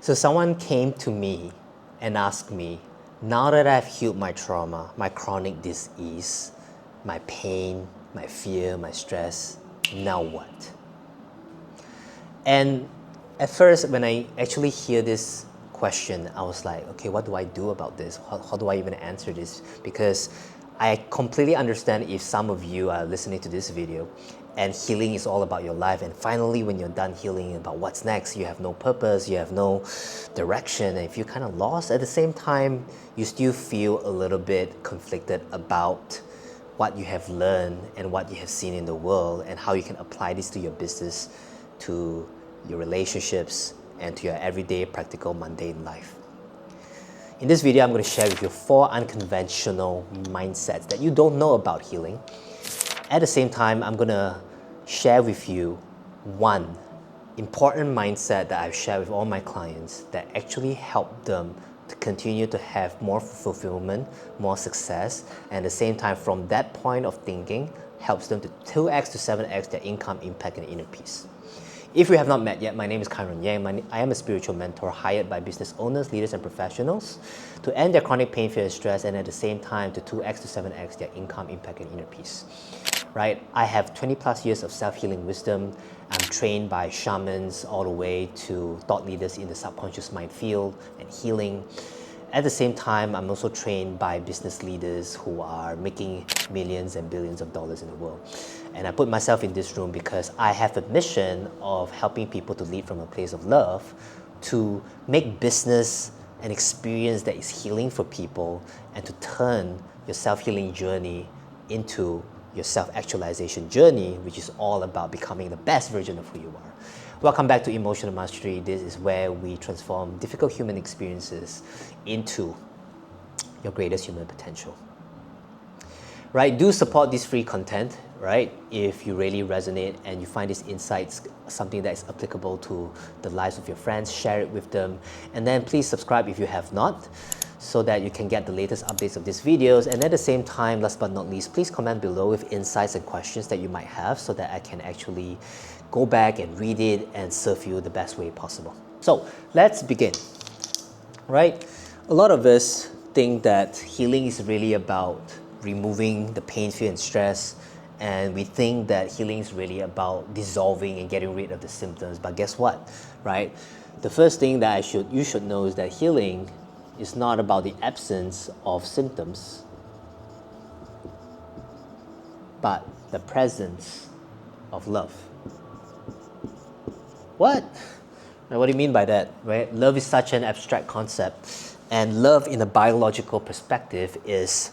So someone came to me and asked me, now that I've healed my trauma, my chronic disease, my pain, my fear, my stress, now what? And at first, when I actually hear this question, I was like, okay, what do I do about this? How do I even answer this? Because I completely understand if some of you are listening to this video and healing is all about your life, and finally when you're done healing about what's next, you have no purpose, you have no direction, and if you're kind of lost, at the same time you still feel a little bit conflicted about what you have learned and what you have seen in the world and how you can apply this to your business, to your relationships, and to your everyday practical mundane life. In this video, I'm going to share with you 4 unconventional mindsets that you don't know about healing. At the same time, I'm going to share with you 1 important mindset that I've shared with all my clients that actually help them to continue to have more fulfillment, more success, and at the same time, from that point of thinking, helps them to 2x to 7x their income, impact, and inner peace. If we have not met yet, my name is Kyron Yang. I am a spiritual mentor hired by business owners, leaders, and professionals to end their chronic pain, fear, and stress, and at the same time to 2x to 7x their income, impact, and inner peace. Right? I have 20 plus years of self-healing wisdom. I'm trained by shamans all the way to thought leaders in the subconscious mind field and healing. At the same time, I'm also trained by business leaders who are making millions and billions of dollars in the world. And I put myself in this room because I have a mission of helping people to lead from a place of love, to make business an experience that is healing for people, and to turn your self-healing journey into your self-actualization journey, which is all about becoming the best version of who you are. Welcome back to Emotional Mastery. This is where we transform difficult human experiences into your greatest human potential. Right? Do support this free content, right? If you really resonate and you find these insights something that is applicable to the lives of your friends, share it with them. And then please subscribe if you have not, so that you can get the latest updates of these videos. And at the same time, last but not least, please comment below with insights and questions that you might have so that I can actually go back and read it and serve you the best way possible. So let's begin, right? A lot of us think that healing is really about removing the pain, fear, and stress. And we think that healing is really about dissolving and getting rid of the symptoms. But guess what, right? The first thing that you should know is that healing is not about the absence of symptoms, but the presence of love. What? Now, what do you mean by that, right? Love is such an abstract concept, and love in a biological perspective is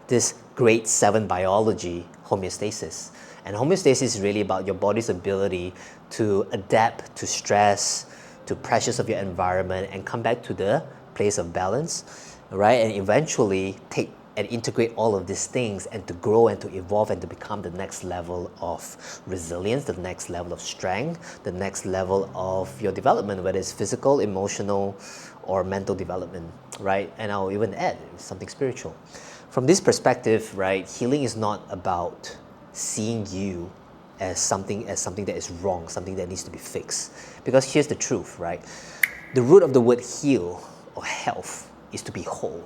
this grade 7 biology, homeostasis. And homeostasis is really about your body's ability to adapt to stress, to pressures of your environment, and come back to the place of balance, right? And eventually take and integrate all of these things and to grow and to evolve and to become the next level of resilience, the next level of strength, the next level of your development, whether it's physical, emotional, or mental development, right? And I'll even add something spiritual. From this perspective, right, healing is not about seeing you as something that is wrong, something that needs to be fixed. Because here's the truth, right? The root of the word heal or health is to be whole.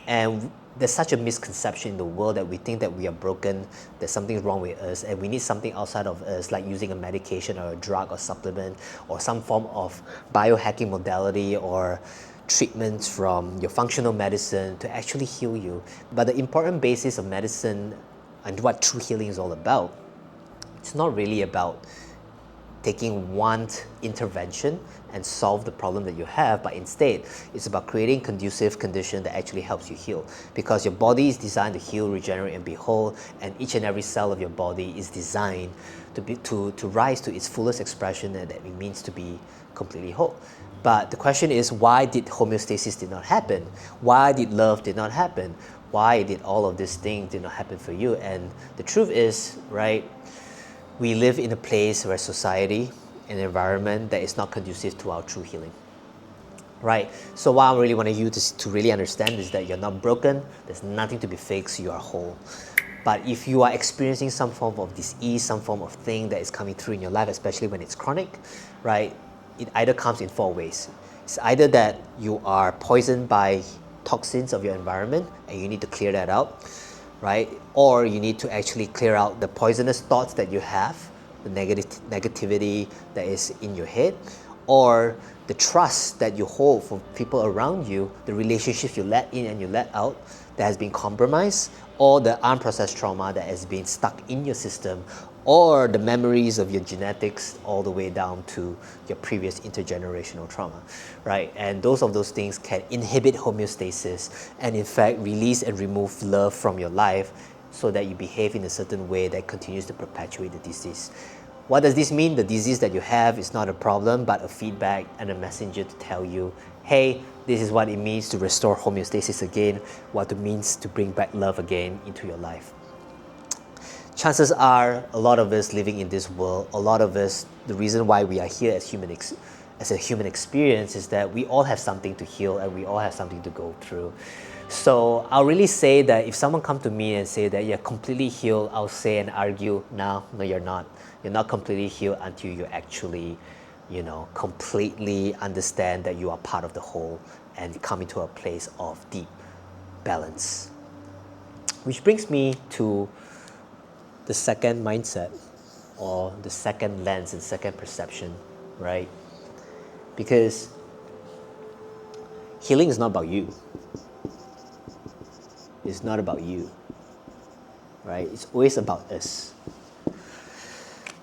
And there's such a misconception in the world that we think that we are broken, there's something wrong with us, and we need something outside of us, like using a medication or a drug or supplement or some form of biohacking modality or treatments from your functional medicine to actually heal you. But the important basis of medicine and what true healing is all about, it's not really about taking one intervention and solve the problem that you have, but instead it's about creating conducive condition that actually helps you heal, because your body is designed to heal, regenerate, and be whole, and each and every cell of your body is designed to rise to its fullest expression, and that it means to be completely whole. But the question is, why did homeostasis did not happen? Why did love did not happen? Why did all of these things did not happen for you? And the truth is, right, we live in a place where society, an environment that is not conducive to our true healing, right? So what I really want you to really understand is that you're not broken, there's nothing to be fixed, you are whole. But if you are experiencing some form of disease, some form of thing that is coming through in your life, especially when it's chronic, right, it either comes in 4 ways. It's either that you are poisoned by toxins of your environment and you need to clear that out, right? Or you need to actually clear out the poisonous thoughts that you have, the negativity that is in your head, or the trust that you hold for people around you, the relationships you let in and you let out that has been compromised, or the unprocessed trauma that has been stuck in your system, or the memories of your genetics all the way down to your previous intergenerational trauma, right? And those things can inhibit homeostasis and in fact release and remove love from your life so that you behave in a certain way that continues to perpetuate the disease. What does this mean? The disease that you have is not a problem, but a feedback and a messenger to tell you, hey, this is what it means to restore homeostasis again, what it means to bring back love again into your life. Chances are, a lot of us living in this world, a lot of us, the reason why we are here as a human experience is that we all have something to heal and we all have something to go through. So I'll really say that if someone come to me and say that you're completely healed, I'll say and argue, no, you're not. You're not completely healed until you actually, completely understand that you are part of the whole and come into a place of deep balance. Which brings me to the second mindset or the second lens and second perception, right? Because healing is not about you. It's not about you, right? It's always about us.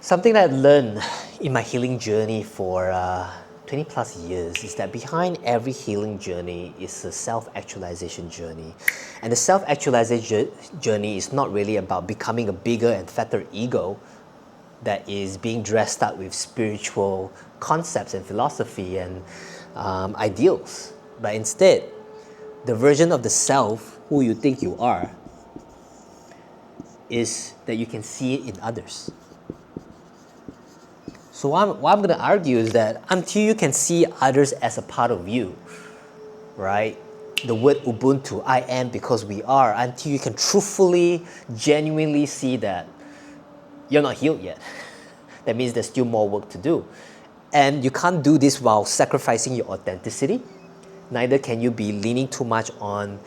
Something that I've learned in my healing journey for 20 plus years is that behind every healing journey is a self-actualization journey. And the self-actualization journey is not really about becoming a bigger and fatter ego that is being dressed up with spiritual concepts and philosophy and ideals. But instead, the version of the self, who you think you are, is that you can see it in others. So what I'm going to argue is that until you can see others as a part of you, right? The word Ubuntu, I am because we are, until you can truthfully, genuinely see that you're not healed yet. That means there's still more work to do. And you can't do this while sacrificing your authenticity. Neither can you be leaning too much on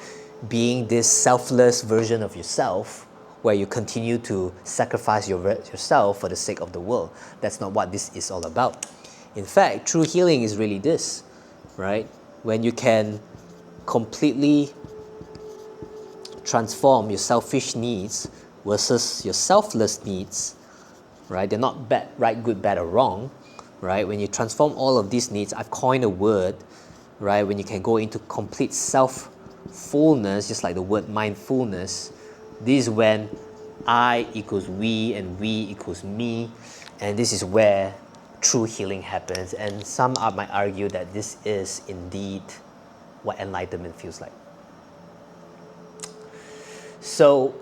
being this selfless version of yourself where you continue to sacrifice yourself for the sake of the world. That's not what this is all about. In fact, true healing is really this, right? When you can completely transform your selfish needs versus your selfless needs, right? They're not bad, right, good, bad, or wrong, right? When you transform all of these needs, I've coined a word, right? When you can go into complete self-fullness, just like the word mindfulness, this is when I equals we and we equals me, and this is where true healing happens. And some might argue that this is indeed what enlightenment feels like. So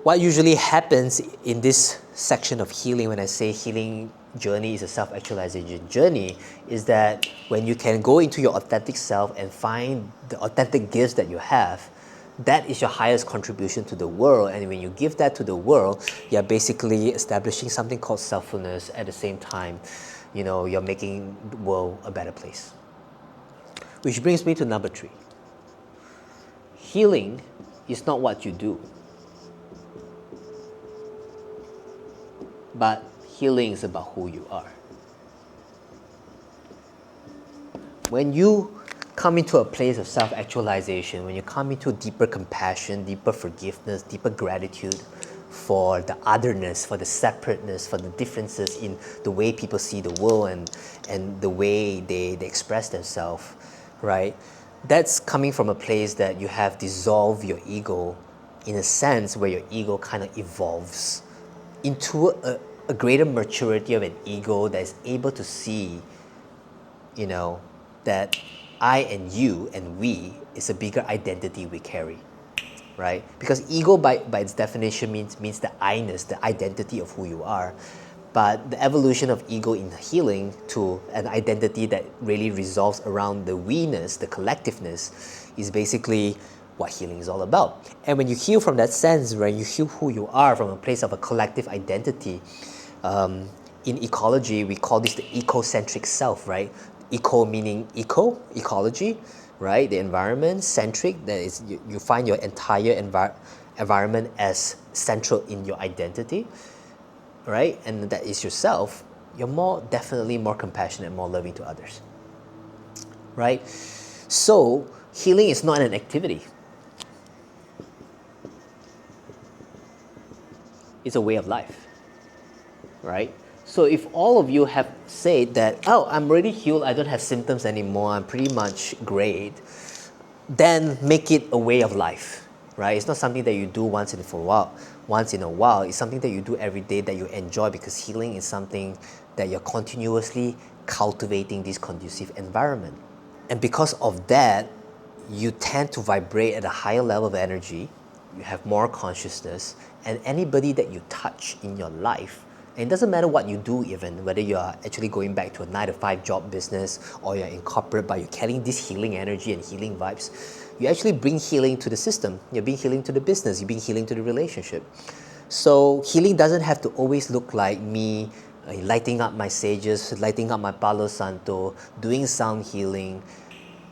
what usually happens in this section of healing, when I say healing journey is a self-actualization journey, is that when you can go into your authentic self and find the authentic gifts that you have, that is your highest contribution to the world. And when you give that to the world, you're basically establishing something called selffulness. At the same time, you're making the world a better place. Which brings me to number 3. Healing is not what you do, but healing is about who you are. When you come into a place of self-actualization, when you come into deeper compassion, deeper forgiveness, deeper gratitude for the otherness, for the separateness, for the differences in the way people see the world and the way they express themselves, right? That's coming from a place that you have dissolved your ego in a sense where your ego kind of evolves into a greater maturity of an ego that is able to see, that I and you and we is a bigger identity we carry, right? Because ego by its definition means the I-ness, the identity of who you are. But the evolution of ego in healing to an identity that really resolves around the we-ness, the collectiveness, is basically what healing is all about. And when you heal from that sense, when you heal who you are from a place of a collective identity, in ecology, we call this the ecocentric self, right? Eco meaning ecology, right? The environment. Centric, that is, you find your entire environment as central in your identity, right? And that is yourself. You're definitely more compassionate, more loving to others, right? So healing is not an activity. It's a way of life, right? So if all of you have said that, oh, I'm already healed, I don't have symptoms anymore, I'm pretty much great, then make it a way of life, right? It's not something that you do once in a while. It's something that you do every day that you enjoy, because healing is something that you're continuously cultivating this conducive environment. And because of that, you tend to vibrate at a higher level of energy, you have more consciousness, and anybody that you touch in your life, and it doesn't matter what you do, even whether you are actually going back to a 9-to-5 job business or you're in corporate, but you're carrying this healing energy and healing vibes, you actually bring healing to the system, you're bringing healing to the business, you're bringing healing to the relationship. So healing doesn't have to always look like me lighting up my sages, lighting up my Palo Santo, doing sound healing.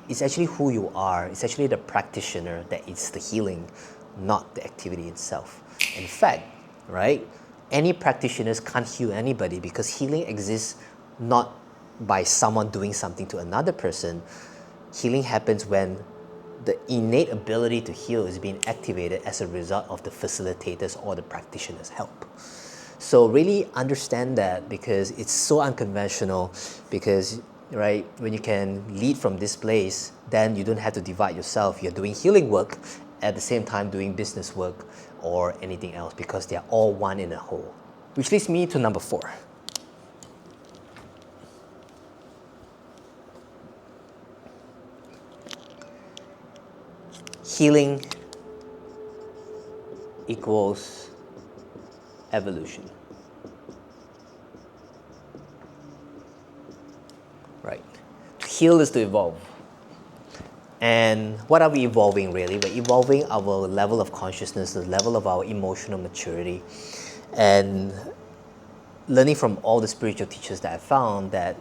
It's actually who you are. It's actually the practitioner that is the healing, not the activity itself. In fact, right, any practitioners can't heal anybody, because healing exists not by someone doing something to another person. Healing happens when the innate ability to heal is being activated as a result of the facilitators or the practitioners' help. So really understand that, because it's so unconventional, because right, when you can lead from this place, then you don't have to divide yourself. You're doing healing work at the same time doing business work or anything else, because they're all one in a whole. Which leads me to number 4. Healing equals evolution. Right. To heal is to evolve. And what are we evolving really? We're evolving our level of consciousness, the level of our emotional maturity, and learning from all the spiritual teachers that I found that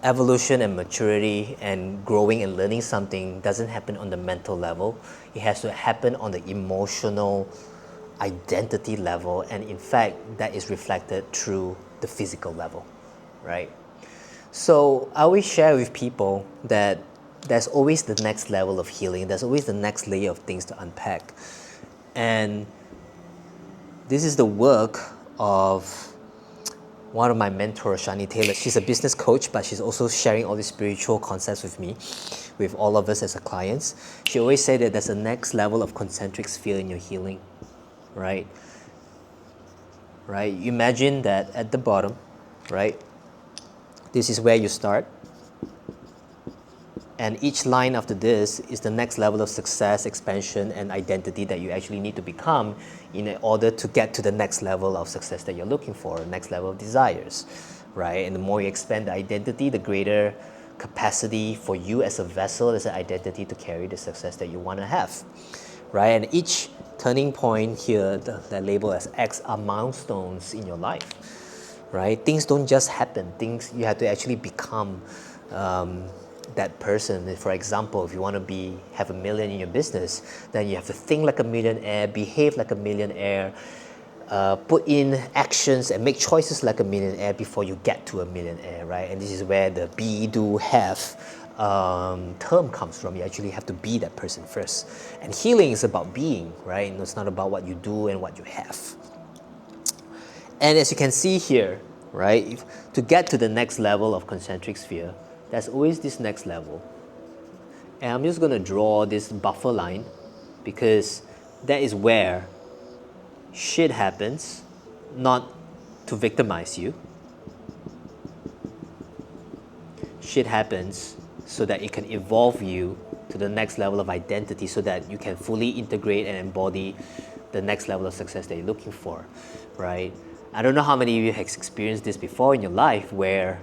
evolution and maturity and growing and learning something doesn't happen on the mental level. It has to happen on the emotional identity level, and in fact that is reflected through the physical level, right? So I always share with people that there's always the next level of healing, there's always the next layer of things to unpack. And this is the work of one of my mentors, Shani Taylor. She's a business coach, but she's also sharing all these spiritual concepts with me, with all of us as her clients. She always said that there's a next level of concentric sphere in your healing, right? Right? Imagine that at the bottom, right? This is where you start. And each line after this is the next level of success, expansion, and identity that you actually need to become in order to get to the next level of success that you're looking for, next level of desires, right? And the more you expand the identity, the greater capacity for you as a vessel, as an identity to carry the success that you want to have, right? And each turning point here, that label as X, are milestones in your life, right? Things don't just happen. Things you have to actually become that person. For example, if you want to have $1 million in your business, then you have to think like a millionaire, behave like a millionaire, put in actions and make choices like a millionaire before you get to a millionaire, right? And this is where the be, do, have term comes from. You actually have to be that person first. And healing is about being, right? And it's not about what you do and what you have. And as you can see here, right, to get to the next level of concentric sphere, there's always this next level. And I'm just going to draw this buffer line, because that is where shit happens, not to victimize you. Shit happens so that it can evolve you to the next level of identity, so that you can fully integrate and embody the next level of success that you're looking for, right? I don't know how many of you have experienced this before in your life, where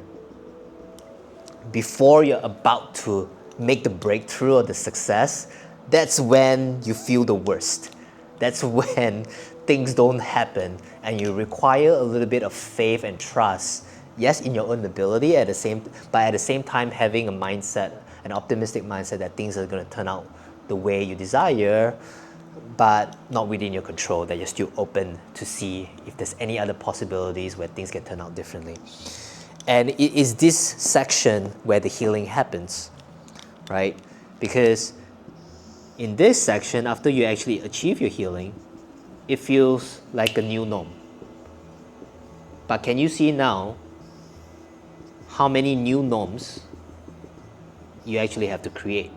before you're about to make the breakthrough or the success, that's when you feel the worst. That's when things don't happen and you require a little bit of faith and trust. yes, in your own ability, but at the same time having a mindset, an optimistic mindset that things are going to turn out the way you desire, but not within your control, that you're still open to see if there's any other possibilities where things can turn out differently. And it is this section where the healing happens, right? Because in this section, after you actually achieve your healing, it feels like a new norm. But can you see now how many new norms you actually have to create?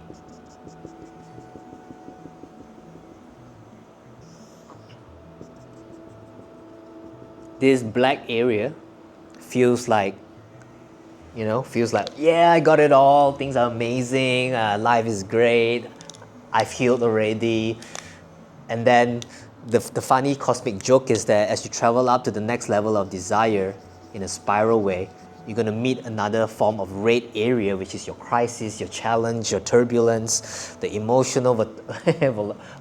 This black area feels like, yeah, I got it all, things are amazing, life is great, I've healed already. And then the funny cosmic joke is that as you travel up to the next level of desire in a spiral way, you're going to meet another form of red area, which is your crisis, your challenge, your turbulence, the emotional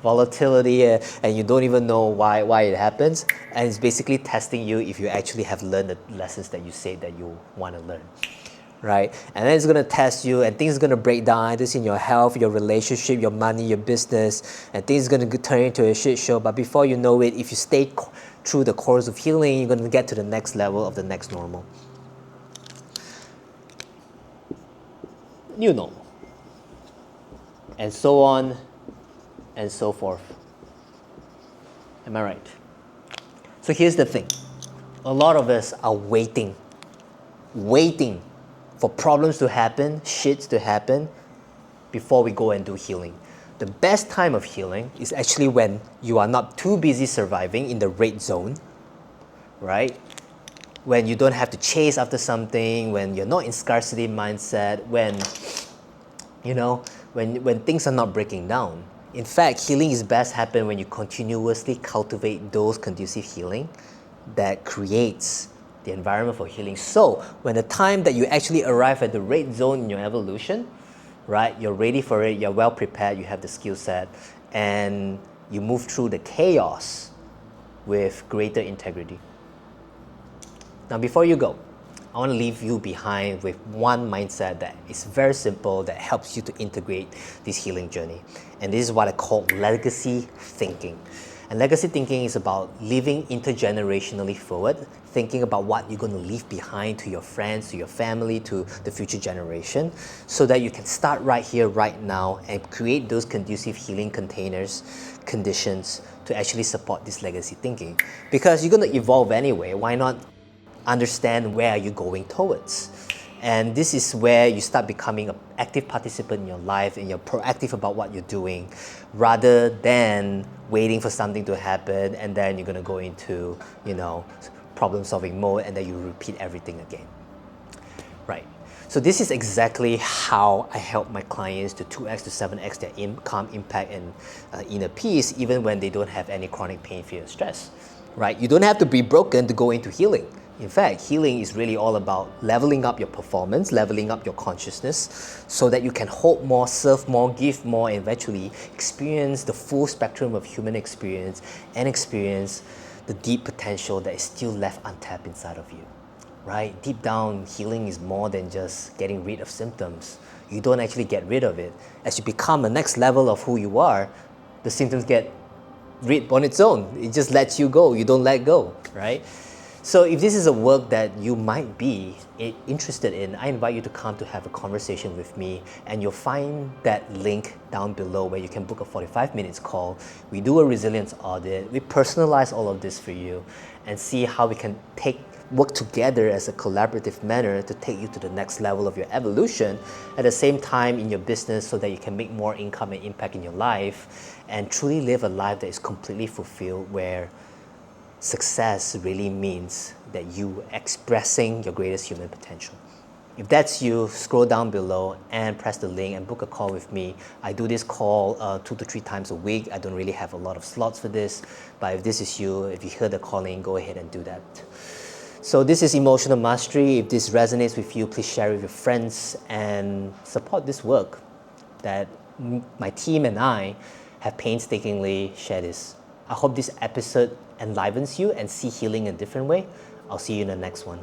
volatility, and you don't even know why it happens. And it's basically testing you if you actually have learned the lessons that you say that you want to learn. Right? And then it's going to test you, and things are going to break down, this in your health, your relationship, your money, your business, and things are going to turn into a shit show. But before you know it, if you stay through the course of healing, you're going to get to the next level of the next normal. New normal. And so on and so forth. Am I right? So here's the thing. A lot of us are waiting for problems to happen, shits to happen, before we go and do healing. The best time of healing is actually when you are not too busy surviving in the red zone, right? When you don't have to chase after something, when you're not in scarcity mindset, when things are not breaking down. In fact, healing is best happen when you continuously cultivate those conducive healing that creates the environment for healing. So when the time that you actually arrive at the red zone in your evolution, right, you're ready for it, you're well prepared, you have the skill set, and you move through the chaos with greater integrity. Now, before you go, I want to leave you behind with one mindset that is very simple, that helps you to integrate this healing journey. And this is what I call legacy thinking. And legacy thinking is about living intergenerationally forward, thinking about what you're going to leave behind to your friends, to your family, to the future generation, so that you can start right here, right now, and create those conducive healing conditions to actually support this legacy thinking. Because you're going to evolve anyway, why not understand where you're going towards? And this is where you start becoming an active participant in your life, and you're proactive about what you're doing, rather than waiting for something to happen and then you're going to go into, problem solving mode, and then you repeat everything again. Right. So this is exactly how I help my clients to 2x to 7x their income, impact, and inner peace, even when they don't have any chronic pain, fear, or stress. Right? You don't have to be broken to go into healing. In fact, healing is really all about leveling up your performance, leveling up your consciousness, so that you can hold more, serve more, give more, and eventually experience the full spectrum of human experience and experience the deep potential that is still left untapped inside of you. Right? Deep down, healing is more than just getting rid of symptoms. You don't actually get rid of it. As you become the next level of who you are, the symptoms get rid on its own. It just lets you go. You don't let go, right? So if this is a work that you might be interested in, I invite you to come to have a conversation with me, and you'll find that link down below where you can book a 45 minutes call. We do a resilience audit. We personalize all of this for you and see how we can work together as a collaborative manner to take you to the next level of your evolution, at the same time in your business, so that you can make more income and impact in your life and truly live a life that is completely fulfilled, where success really means that you expressing your greatest human potential. If that's you, scroll down below and press the link and book a call with me. I do this call 2 to 3 times a week. I don't really have a lot of slots for this, but if this is you, if you hear the calling, go ahead and do that. So this is Emotional Mastery. If this resonates with you, please share it with your friends and support this work that my team and I have painstakingly shared this. I hope this episode enlivens you and see healing in a different way. I'll see you in the next one.